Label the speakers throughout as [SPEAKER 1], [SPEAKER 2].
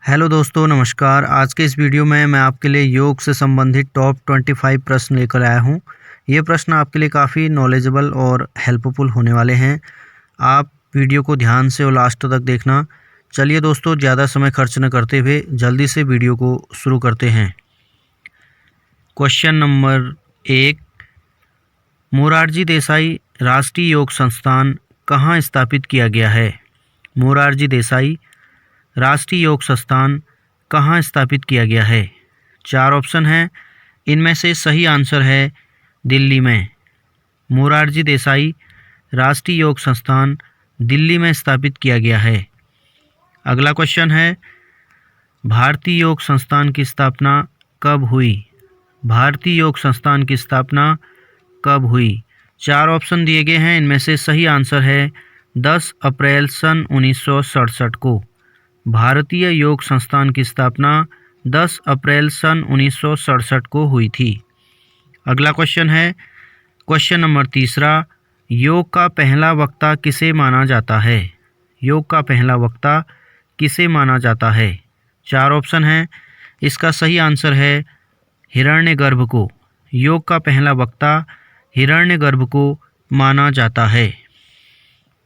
[SPEAKER 1] Hello दोस्तों, नमस्कार। आज के इस वीडियो में मैं आपके लिए योग से संबंधित टॉप 25 प्रश्न लेकर आया हूं। ये प्रश्न आपके लिए काफ़ी नॉलेजेबल और हेल्पफुल होने वाले हैं। आप वीडियो को ध्यान से और लास्ट तक देखना। चलिए दोस्तों, ज़्यादा समय खर्च न करते हुए जल्दी से वीडियो को शुरू करते हैं। क्वेश्चन नंबर 1, मोरारजी देसाई राष्ट्रीय योग संस्थान कहाँ स्थापित किया गया है? मोरारजी देसाई राष्ट्रीय योग संस्थान कहाँ स्थापित किया गया है? 4 ऑप्शन हैं, इनमें से सही आंसर है दिल्ली में। मोरारजी देसाई राष्ट्रीय योग संस्थान दिल्ली में स्थापित किया गया है। अगला क्वेश्चन है, भारतीय योग संस्थान की स्थापना कब हुई? भारतीय योग संस्थान की स्थापना कब हुई? 4 ऑप्शन दिए गए हैं, इनमें से सही आंसर है 10 अप्रैल सन 1967 को। भारतीय योग संस्थान की स्थापना 10 अप्रैल सन 1967 को हुई थी। अगला क्वेश्चन है, क्वेश्चन नंबर 3, योग का पहला वक्ता किसे माना जाता है? योग का पहला वक्ता किसे माना जाता है? 4 ऑप्शन हैं, इसका सही आंसर है हिरण्यगर्भ को। योग का पहला वक्ता हिरण्यगर्भ को माना जाता है।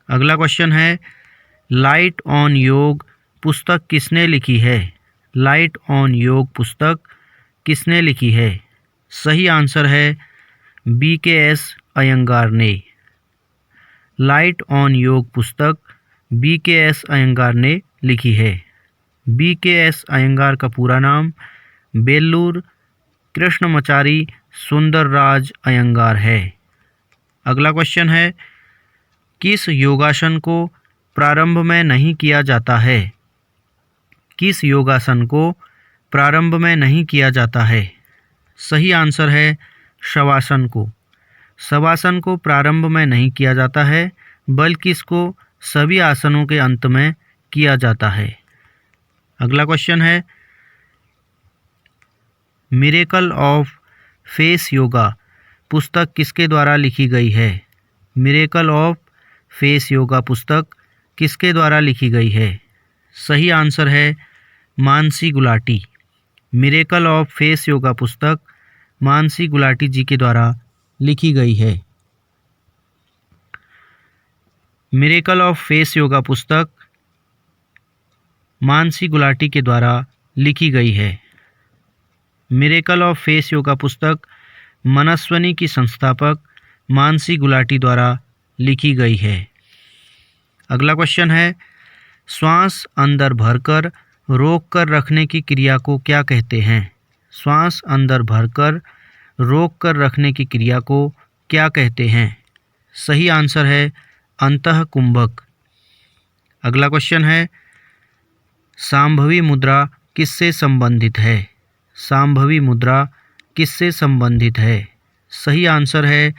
[SPEAKER 1] अगला क्वेश्चन है, लाइट ऑन योग पुस्तक किसने लिखी है? लाइट ऑन योग पुस्तक किसने लिखी है? सही आंसर है BKS अयंगार ने। लाइट ऑन योग पुस्तक BKS अयंगार ने लिखी है। BKS अयंगार का पूरा नाम बेल्लूर कृष्णमचारी सुंदरराज अयंगार है। अगला क्वेश्चन है, किस योगासन को प्रारंभ में नहीं किया जाता है? किस योगासन को प्रारंभ में नहीं किया जाता है? सही आंसर है शवासन को। शवासन को प्रारंभ में नहीं किया जाता है, बल्कि इसको सभी आसनों के अंत में किया जाता है। अगला क्वेश्चन है, मिरेकल ऑफ फेस योगा पुस्तक किसके द्वारा लिखी गई है? मिरेकल ऑफ फेस योगा पुस्तक किसके द्वारा लिखी गई है? सही आंसर है Mansi Gulati. Miracle of face yoga पुस्तक मानसी गुलाटी जी के द्वारा लिखी गई है। मिरेकल ऑफ फेस योगा पुस्तक मानसी गुलाटी के द्वारा लिखी गई है। मिरेकल ऑफ फेस योगा पुस्तक मनस्विनी की संस्थापक मानसी गुलाटी द्वारा लिखी गई है। अगला क्वेश्चन है, श्वास अंदर भरकर रोक कर रखने की क्रिया को क्या कहते हैं? श्वास अंदर भरकर रोक कर रखने की क्रिया को क्या कहते हैं? सही आंसर है अंतःकुंभक। अगला क्वेश्चन है, सांभवी मुद्रा किससे संबंधित है? सांभवी मुद्रा किससे संबंधित है? सही आंसर है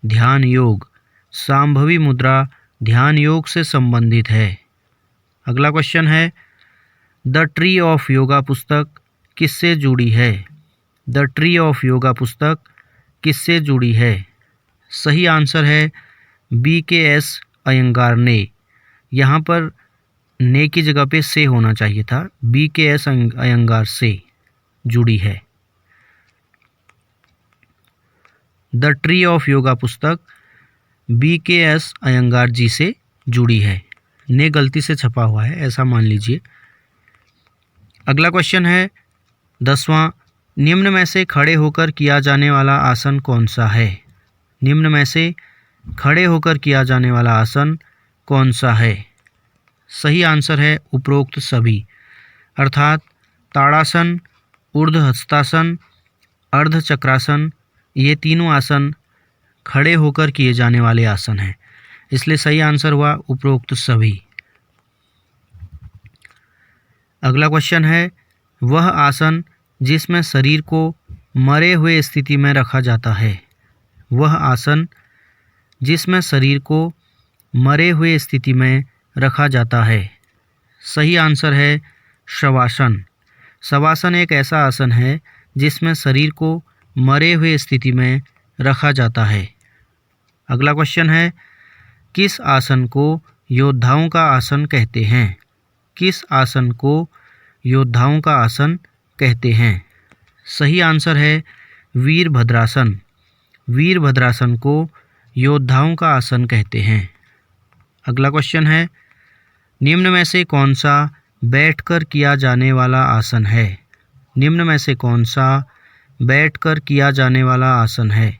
[SPEAKER 1] ध्यान योग। सांभवी मुद्रा ध्यान योग से संबंधित है। अगला क्वेश्चन है, द ट्री ऑफ योगा पुस्तक किससे जुड़ी है? द ट्री ऑफ योगा पुस्तक किससे जुड़ी है? सही आंसर है BKS अयंगार ने। यहाँ पर ने की जगह पे से होना चाहिए था। BKS अयंगार से जुड़ी है। द ट्री ऑफ योगा पुस्तक BKS अयंगार जी से जुड़ी है। ने गलती से छपा हुआ है, ऐसा मान लीजिए। अगला क्वेश्चन है 10वां, निम्न में से खड़े होकर किया जाने वाला आसन कौन सा है? निम्न में से खड़े होकर किया जाने वाला आसन कौन सा है? सही आंसर है उपरोक्त सभी, अर्थात ताड़ासन, ऊर्ध्व हस्तासन, अर्ध चक्रासन, ये तीनों आसन खड़े होकर किए जाने वाले आसन हैं, इसलिए सही आंसर हुआ उपरोक्त सभी। अगला क्वेश्चन है, वह आसन जिसमें शरीर को मरे हुए स्थिति में रखा जाता है? वह आसन जिसमें शरीर को मरे हुए स्थिति में रखा जाता है। सही आंसर है शवासन। शवासन एक ऐसा आसन है जिसमें शरीर को मरे हुए स्थिति में रखा जाता है। अगला क्वेश्चन है, किस आसन को योद्धाओं का आसन कहते हैं? किस आसन को योद्धाओं का आसन कहते हैं? सही आंसर है वीरभद्रासन। वीरभद्रासन को योद्धाओं का आसन कहते हैं। अगला क्वेश्चन है, निम्न में से कौन सा बैठकर किया जाने वाला आसन है? निम्न में से कौन सा बैठकर किया जाने वाला आसन है?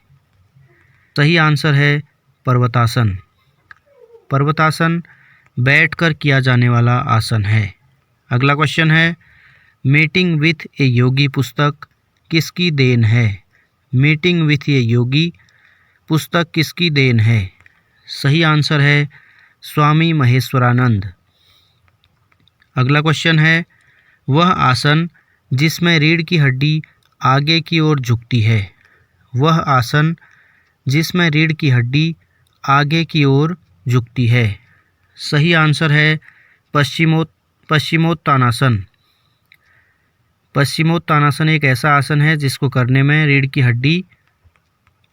[SPEAKER 1] सही आंसर है पर्वतासन। पर्वतासन बैठकर किया जाने वाला आसन है। अगला क्वेश्चन है, मीटिंग विथ ए योगी पुस्तक किसकी देन है? मीटिंग विथ ए योगी पुस्तक किसकी देन है? सही आंसर है स्वामी महेश्वरानंद। अगला क्वेश्चन है, वह आसन जिसमें रीढ़ की हड्डी आगे की ओर झुकती है? वह आसन जिसमें रीढ़ की हड्डी आगे की ओर झुकती है? सही आंसर है पश्चिमोत्तानासन। पश्चिमोत्तानासन एक ऐसा आसन है जिसको करने में रीढ़ की हड्डी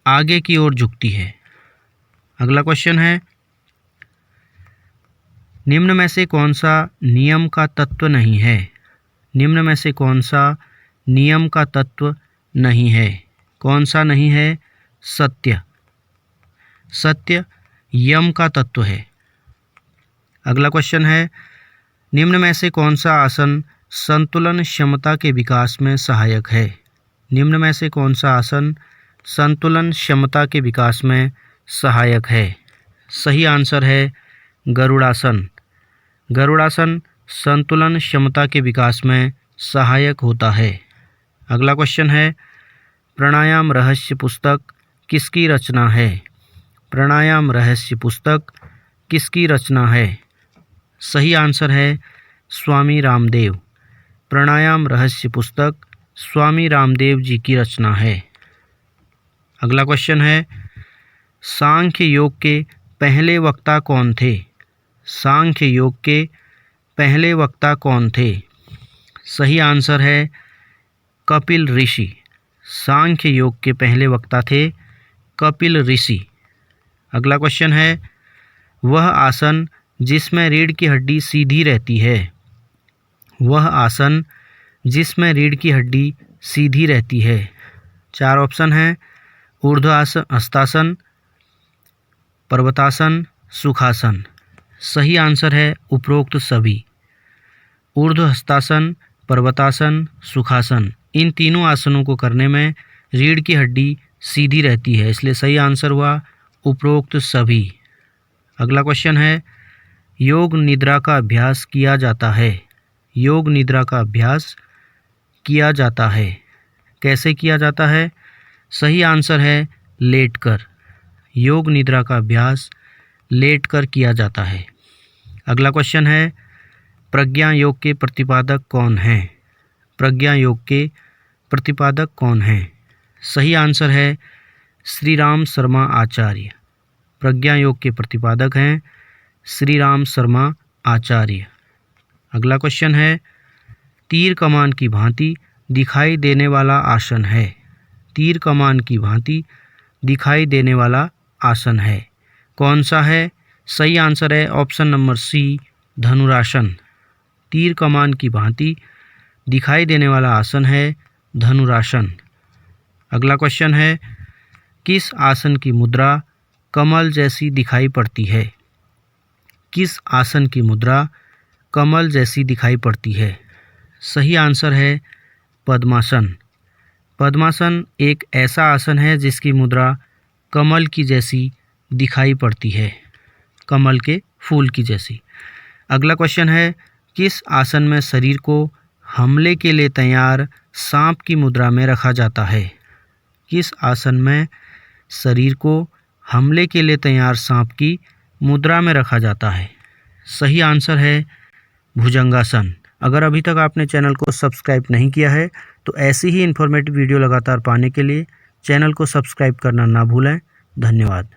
[SPEAKER 1] आगे की ओर झुकती है। अगला क्वेश्चन है, निम्न में से कौन सा नियम का तत्व नहीं है? निम्न में से कौन सा नियम का तत्व नहीं है? कौन सा नहीं है? सत्य। सत्य यम का तत्व है। अगला क्वेश्चन है, निम्न में से कौन सा आसन संतुलन क्षमता के विकास में सहायक है? निम्न में से कौन सा आसन संतुलन क्षमता के विकास में सहायक है? सही आंसर है गरुड़ासन। गरुड़ासन संतुलन क्षमता के विकास में सहायक होता है। अगला क्वेश्चन है, प्राणायाम रहस्य पुस्तक किसकी रचना है? प्राणायाम रहस्य पुस्तक किसकी रचना है? सही आंसर है स्वामी रामदेव। प्राणायाम रहस्य पुस्तक स्वामी रामदेव जी की रचना है। अगला क्वेश्चन है, सांख्य योग के पहले वक्ता कौन थे? सांख्य योग के पहले वक्ता कौन थे? सही आंसर है कपिल ऋषि। सांख्य योग के पहले वक्ता थे कपिल ऋषि। अगला क्वेश्चन है, वह आसन जिसमें रीढ़ की हड्डी सीधी रहती है? वह आसन जिसमें रीढ़ की हड्डी सीधी रहती है? 4 ऑप्शन हैं, ऊर्ध्वासन, हस्तासन, पर्वतासन, सुखासन। सही आंसर है उपरोक्त सभी। ऊर्ध्व हस्तासन, पर्वतासन, सुखासन, इन तीनों आसनों को करने में रीढ़ की हड्डी सीधी रहती है, इसलिए सही आंसर हुआ उपरोक्त सभी। अगला क्वेश्चन है, योग निद्रा का अभ्यास किया जाता है? योग निद्रा का अभ्यास किया जाता है, कैसे किया जाता है? सही आंसर है लेटकर। योग निद्रा का अभ्यास लेटकर किया जाता है। अगला क्वेश्चन है, प्रज्ञा योग के प्रतिपादक कौन हैं? प्रज्ञा योग के प्रतिपादक कौन हैं? सही आंसर है श्री राम शर्मा आचार्य। प्रज्ञा योग के प्रतिपादक हैं श्री राम शर्मा आचार्य। अगला क्वेश्चन है, तीर कमान की भांति दिखाई देने वाला आसन है? तीर कमान की भांति दिखाई देने वाला आसन है, कौन सा है? सही आंसर है ऑप्शन नंबर सी, धनुरासन। तीर कमान की भांति दिखाई देने वाला आसन है धनुरासन। अगला क्वेश्चन है, किस आसन की मुद्रा कमल जैसी दिखाई पड़ती है? किस आसन की मुद्रा कमल जैसी दिखाई पड़ती है? सही आंसर है पद्मासन। पद्मासन एक ऐसा आसन है जिसकी मुद्रा कमल की जैसी दिखाई पड़ती है, कमल के फूल की जैसी। अगला क्वेश्चन है, किस आसन में शरीर को हमले के लिए तैयार सांप की मुद्रा में रखा जाता है? किस आसन में शरीर को हमले के लिए तैयार सांप की मुद्रा में रखा जाता है? सही आंसर है भुजंगासन। अगर अभी तक आपने चैनल को सब्सक्राइब नहीं किया है तो ऐसी ही इन्फॉर्मेटिव वीडियो लगातार पाने के लिए चैनल को सब्सक्राइब करना ना भूलें। धन्यवाद।